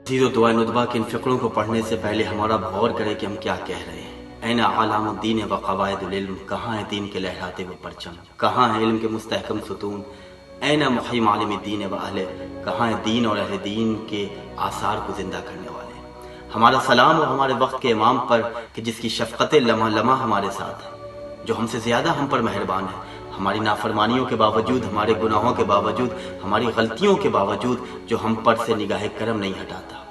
Zero दुआ नुदबा के इन फ़िक्रों को पढ़ने से पहले हमारा गौर करें कि हम क्या कह रहे हैं। ऐन आलामुद्दीन व क़वाइदुल इल्म, कहाँ है दीन के लहराते वो परचम, कहाँ है इल्म के मुस्तहकम सुतून। ऐन मुही मालिमुद्दीन व अहले, कहाँ है दीन और अहले दीन के आसार को ज़िंदा करने वाले। हमारा सलाम और हमारे वक्त के इमाम पर कि जिसकी शफ़क़त लम्हा लम्हा हमारे साथ है, जो हमसे ज़्यादा हम पर मेहरबान है। हमारी नाफरमानियों के बावजूद, हमारे गुनाहों के बावजूद, हमारी गलतियों के बावजूद जो हम पर से निगाह करम नहीं हटाता।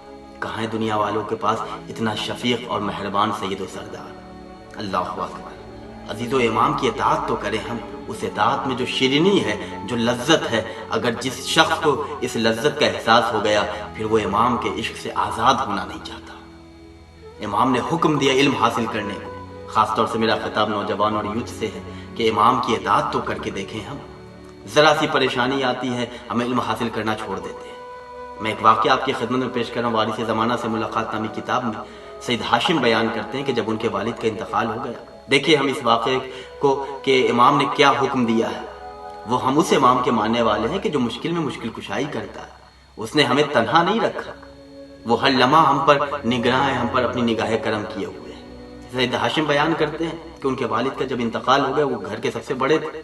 कहाँ है दुनिया वालों के पास इतना शफीक और मेहरबान सैयद व सरदार। अल्लाहु अकबर। अजीज़ो इमाम की इताअत तो करें हम, उस इताअत में जो शीरीनी है, जो लज्जत है। अगर जिस शख्स को इस लज्जत का एहसास हो गया, फिर वो इमाम के इश्क से आज़ाद होना नहीं चाहता। इमाम ने हुक्म दिया इल्म हासिल करने को। ख़ास तौर से मेरा खिताब नौजवान और यूथ से है कि इमाम की इताअत तो करके देखें हम। ज़रा सी परेशानी आती है, हमें इल्म हासिल करना छोड़ देते हैं। मैं एक वाक़या आपकी खिदमत में पेश कर रहा हूँ। वारिस ज़माना से मुलाकात नामी किताब में सैयद हाशिम बयान करते हैं कि जब उनके वालिद का इंतकाल हो गया, देखिए हम इस वाक़े को कि इमाम ने क्या हुक्म दिया है। वो हम उस इमाम के मानने वाले हैं कि जो मुश्किल में मुश्किल कुशाई करता है। उसने हमें तन्हा नहीं रखा, वो हर लम्हा हम पर निगरां है, हम पर अपनी निगाह करम किए हुए है। सैयद हाशिम बयान करते हैं कि उनके वालिद का जब इंतकाल हो गया, वो घर के सबसे बड़े थे।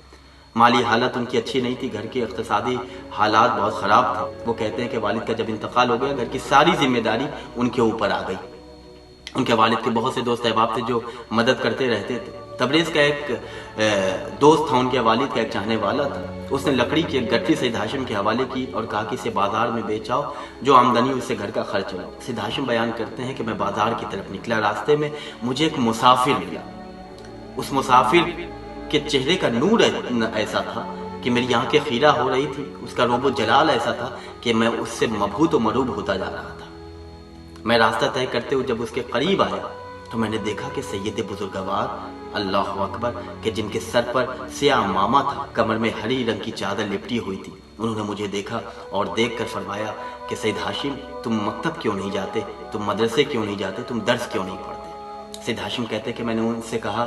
माली हालत उनकी अच्छी नहीं थी, घर के इक़्तिसादी हालात बहुत ख़राब थे। वो कहते हैं कि वालिद का जब इंतकाल हो गया, घर की सारी जिम्मेदारी उनके ऊपर आ गई। उनके वालिद के बहुत से दोस्त अहबाब थे जो मदद करते रहते थे। तबरेज़ का एक दोस्त था, उनके वालिद का एक चाहने वाला था। उसने लकड़ी की एक गट्ठी सैयद हाशिम के हवाले की और कहा कि इसे बाजार में बेच आओ, जो आमदनी उससे घर का खर्च हो। सैयद हाशिम बयान करते हैं कि मैं बाजार की तरफ निकला, रास्ते में मुझे एक मुसाफिर मिला। उस मुसाफिर के चेहरे का नूर ऐसा था कि मेरी आंखें खीरा हो रही थी। उसका रोबो जलाल ऐसा था कि मैं उससे मबहूत और मरूब होता जा रहा था। मैं रास्ता तय करते हुए जब उसके करीब आया तो मैंने देखा कि सैयद बुजुर्गवार, अल्लाहु अकबर, के जिनके सर पर स्याह मामा था, कमर में हरी रंग की चादर लिपटी हुई थी। उन्होंने मुझे देखा और देख कर फरमाया कि सैयद हाशिम, तुम मकतब क्यों नहीं जाते, तुम मदरसे क्यों नहीं जाते, तुम दर्स क्यों नहीं पढ़ते। सैयद हाशिम कहते कि मैंने उनसे कहा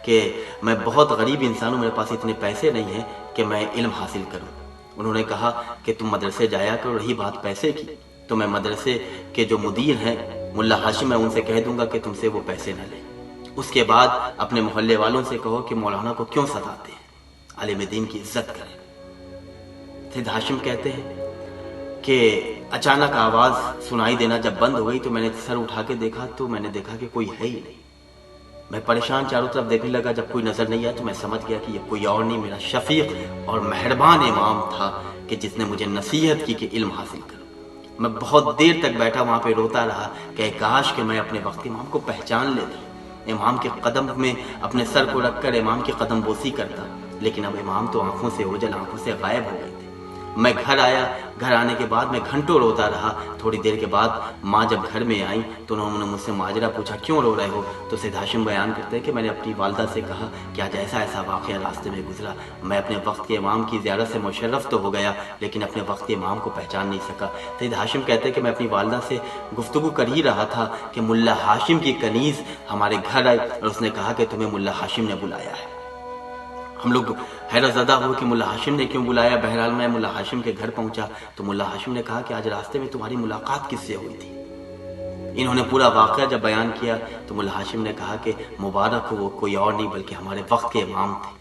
कि मैं बहुत गरीब इंसान हूँ, मेरे पास इतने पैसे नहीं हैं कि मैं इल्म हासिल करूँ। उन्होंने कहा कि तुम मदरसे जाया करो। रही बात पैसे की, तो मैं मदरसे के जो मुदीर हैं मुल्ला हाशिम, मैं उनसे कह दूंगा कि तुमसे वो पैसे न लें। उसके बाद अपने मोहल्ले वालों से कहो कि मौलाना को क्यों सताते हैं, आलिम दीन की इज्जत करें। सैयद हाशिम कहते हैं कि अचानक आवाज़ सुनाई देना जब बंद हो गई तो मैंने सर उठा के देखा तो मैंने देखा कि कोई है ही नहीं। मैं परेशान चारों तरफ देखने लगा। जब कोई नज़र नहीं आया तो मैं समझ गया कि ये कोई और नहीं, मेरा शफीक और मेहरबान इमाम था कि जिसने मुझे नसीहत की कि इल्म हासिल करो। मैं बहुत देर तक बैठा वहाँ पे रोता रहा कि काश कि मैं अपने वक्त इमाम को पहचान लेता, इमाम के कदम में अपने सर को रखकर इमाम की कदम बोसी करता। लेकिन अब इमाम तो आंखों से ओझल, आंखों से गायब हो गए थे। मैं घर आया, घर आने के बाद मैं घंटों रोता रहा। थोड़ी देर के बाद माँ जब घर में आई तो उन्होंने मुझसे माजरा पूछा, क्यों रो रहे हो। तो सैयद हाशिम बयान करते हैं कि मैंने अपनी वालदा से कहा कि आज ऐसा ऐसा वाक़या रास्ते में गुजरा। मैं अपने वक्त के इमाम की ज़ियारत से मुशर्रफ तो हो गया, लेकिन अपने वक्त के इमाम को पहचान नहीं सका। सैयद हाशिम कहते हैं कि मैं अपनी वालदा से गुफ्तगू कर ही रहा था कि मुल्ला हाशिम की कनीज़ हमारे घर आई और उसने कहा कि तुम्हें मुल्ला हाशिम ने बुलाया है। हम लोग हैरतज़दा हुए कि मुल्ला हाशिम ने क्यों बुलाया। बहरहाल मैं मुल्ला हाशिम के घर पहुंचा तो मुल्ला हाशिम ने कहा कि आज रास्ते में तुम्हारी मुलाकात किससे हुई थी। इन्होंने पूरा वाक़या जब बयान किया तो मुल्ला हाशिम ने कहा कि मुबारक हो, वो कोई और नहीं बल्कि हमारे वक्त के इमाम थे,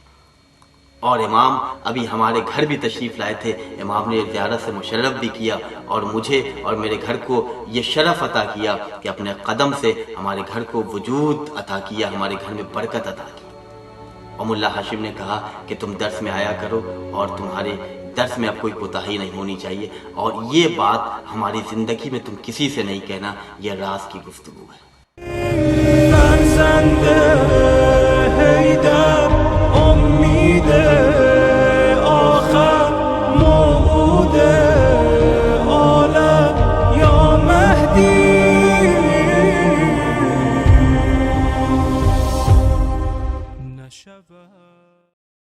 और इमाम अभी हमारे घर भी तशरीफ़ लाए थे। इमाम ने ज़ियारत से मुशर्रफ भी किया और मुझे और मेरे घर को ये शरफ़ अता किया कि अपने कदम से हमारे घर को वजूद अता किया, हमारे घर में बरकत अता की। और मुल्ला हाशिम ने कहा कि तुम दर्स में आया करो और तुम्हारे दर्स में अब कोई कोताही नहीं होनी चाहिए, और ये बात हमारी ज़िंदगी में तुम किसी से नहीं कहना, यह राज की गुफ्तगू है।